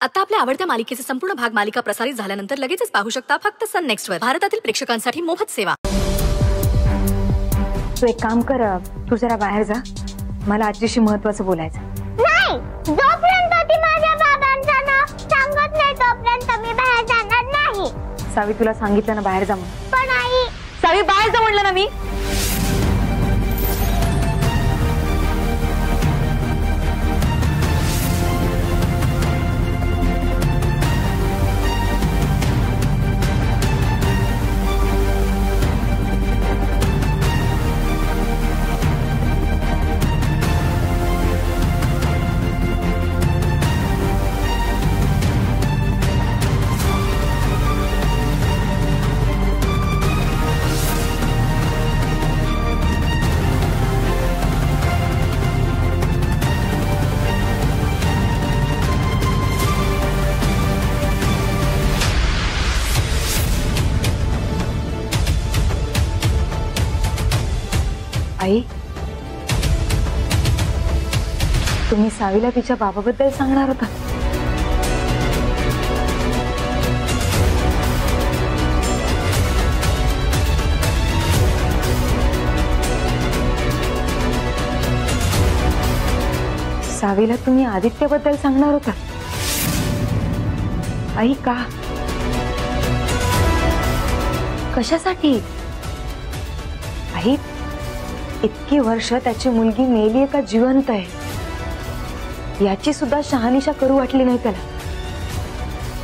आता आपल्या आवडत्या मालिकेचे संपूर्ण भाग मालिका प्रसारित झाल्यानंतर लगेचच पाहू शकता फक्त सन नेक्स्ट वर. भारतातील प्रेक्षकांसाठी मोफत सेवा. तू एक काम कर, तू जरा बाहेर जा, मला आजीशी महत्त्वाचं बोलायचं. नाही, जोपर्यंत ती माझ्या बाबांचं नाव सांगत नाही तोपर्यंत मी बाहेर जाणार नाही. सावी, तुला सांगितलं ना बाहेर जा म्हणून. पण आई, सावी बाहेर जा म्हणलं ना मी. आई, तुम्ही सावीला तिच्या बाबाबद्दल सांगणार होता. सावीला तुम्ही आदित्यबद्दल सांगणार होता. आई, का? कशासाठी? आई, इतकी वर्ष त्याची मुलगी मेली का जिवंत आहे याची सुद्धा शहानिशा करू वाटली नाही त्याला.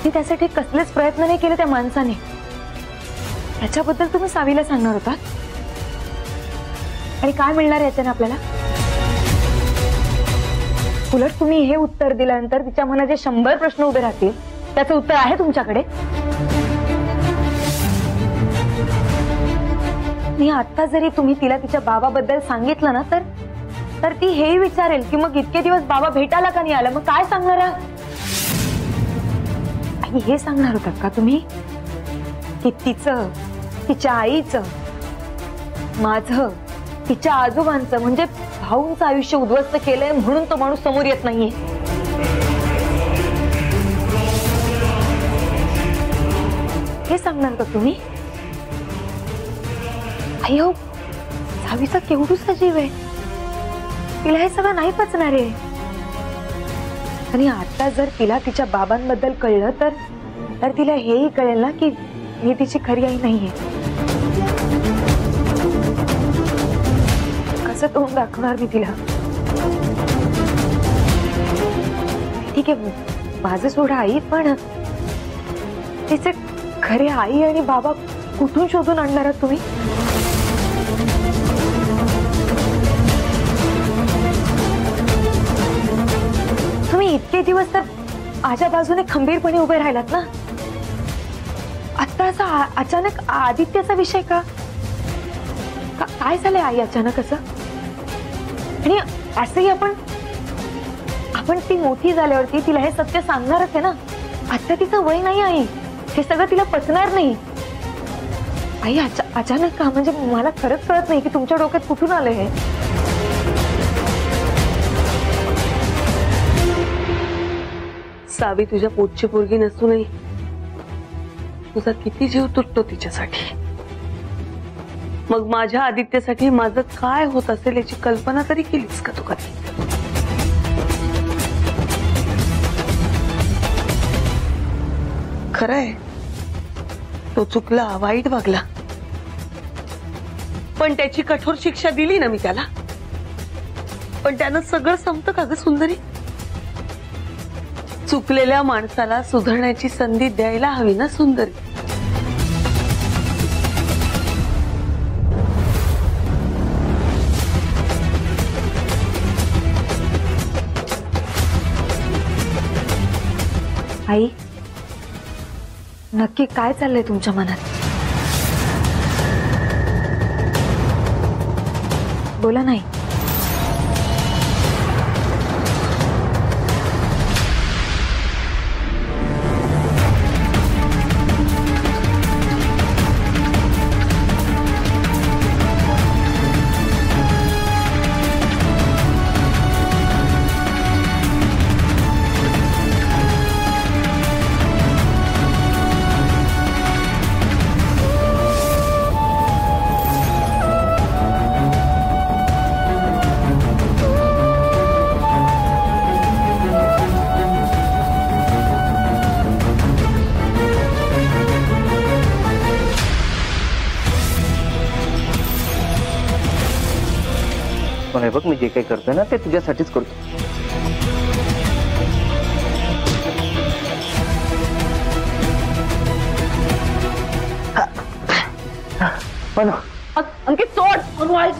ती त्यासाठी कसलेच प्रयत्न नाही केले त्या माणसाने. त्याच्याबद्दल तुम्ही सावीला सांगणार होता. आणि काय मिळणार याच्याने आपल्याला? उलट तुम्ही हे उत्तर दिल्यानंतर तिच्या मनात जे 100 प्रश्न उभे राहतील त्याचं उत्तर आहे तुमच्याकडे. मी आता जरी तुम्ही तिला तिच्या बाबाबद्दल सांगितलं ना तर ती हेही विचारेल की मग इतके दिवस बाबा भेटायला का नाही आला, मग काय सांगणार? आणि हे सांगणार होतात का तुम्ही की तिचं, तिच्या आईचं, माझं, तिच्या आजोबांचं म्हणजे भाऊंचं आयुष्य उद्ध्वस्त केलंय म्हणून तो माणूस समोर येत नाहीये? हे सांगणार का तुम्ही? आई हो, सावीचा केवढूसा जीव आहे, तिला हे सगळं नाही पचणार आहे. आणि आता जर तिला तिच्या बाबांबद्दल कळलं तर तिला हेही कळेल ना की मी तिची खरी आई नाहीये. कसं तोंड दाखवणार मी तिला? ठीक आहे, माझं सोडा आई, पण तिचे खरे आई आणि बाबा कुठून शोधून आणणार आहात तुम्ही? तुम्ही इतके दिवस तर माझ्या बाजूने खंबीरपणे उभे राहिलात ना. आता असा अचानक आदित्याचा विषय का? काय झालंय आई अचानक असं? आणि असंही आपण ती मोठी झाल्यावरती तिला हे सत्य सांगणारच आहे ना. आता तिचं वय नाही आई, हे सगळं तिला पचणार नाही. आई अचानक का? म्हणजे मला खरंच कळत नाही की तुमच्या डोक्यात कुठून आलं हे. सावी तुझ्या पोटची पोरगी नसूनही तुझा किती जीव तुटतो तिच्यासाठी. मग माझ्या आदित्यसाठी माझं काय होत असेल याची कल्पना तरी केलीस का तू कधी? खरंय, तो चुकला, वाईट वागला, पण त्याची कठोर शिक्षा दिली ना मी त्याला. पण त्यानं सगळं संपतं का ग सुंदरी? चुकलेल्या माणसाला सुधारण्याची संधी द्यायला हवी ना सुंदरी. आई, नक्की काय चाललंय तुमच्या मनात? बोला नाही. हे बघ, मी जे काही करतोय ना ते तुझ्यासाठीच करतो. अंकित सोड,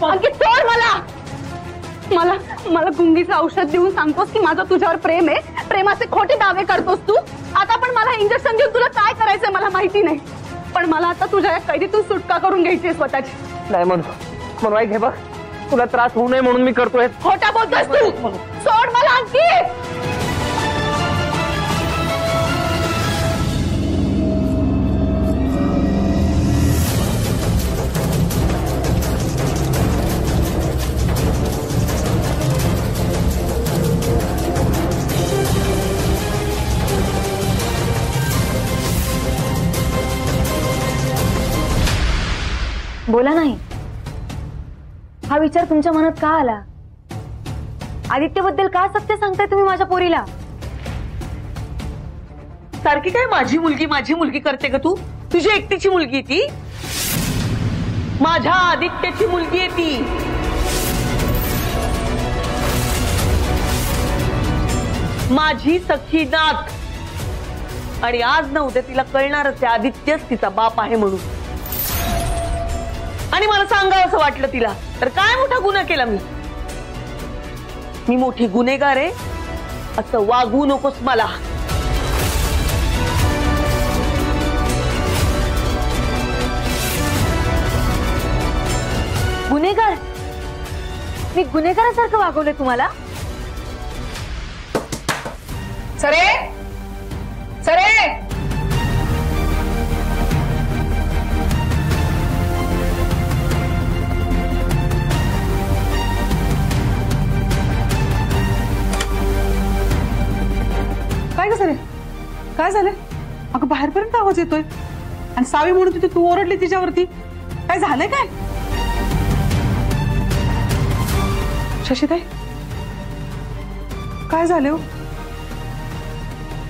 अंकित सोड मला. मला मला गुंगीचं औषध देऊन सांगतोस की माझं तुझ्यावर प्रेम आहे, प्रेमाचे खोटे दावे करतोस तू. आता पण मला इंजेक्शन देऊन तुला काय करायचंय मला माहिती नाही, पण मला आता तुझ्या या कैदीतून सुटका करून घ्यायची आहे स्वतःची. नाही म्हणून ऐक, हे बघ, तुला त्रास होऊ नये म्हणून मी करतोय. खोटा बोलतोस तू. सोड मला अंकित. बोला नाही, हा विचार तुमच्या मनात का आला? आदित्यबद्दल का सत्य सांगताय तुम्ही माझ्या पोरीला? सारखी काय माझी मुलगी करते का तू? तुझी एकटीची मुलगी ती? माझ्या आदित्याची मुलगी आहे ती. माझी सखी नात. आणि आज न उद्या तिला कळणारच आहे आदित्यच तिचा बाप आहे म्हणून. आणि मला सांगावं असं वाटलं तिला तर काय मोठा गुन्हा केला मी मोठी गुन्हेगार आहे असं वागवू नकोस मला. गुन्हेगार? मी गुन्हेगारासारखं वागवलंय तुम्हाला? सरे सरे, काय ग सरे, काय झालंय? अगं बाहेरपर्यंत आवाज येतोय आणि सावी म्हणून तिथे तू ओरडली तिच्यावरती. काय झालंय काय? शशीताई, काय झाले हो?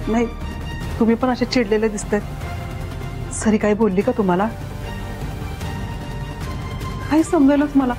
नाही, तुम्ही पण असे चिडलेले दिसतायत. सरी काही बोलली का तुम्हाला? काही समजेलच मला.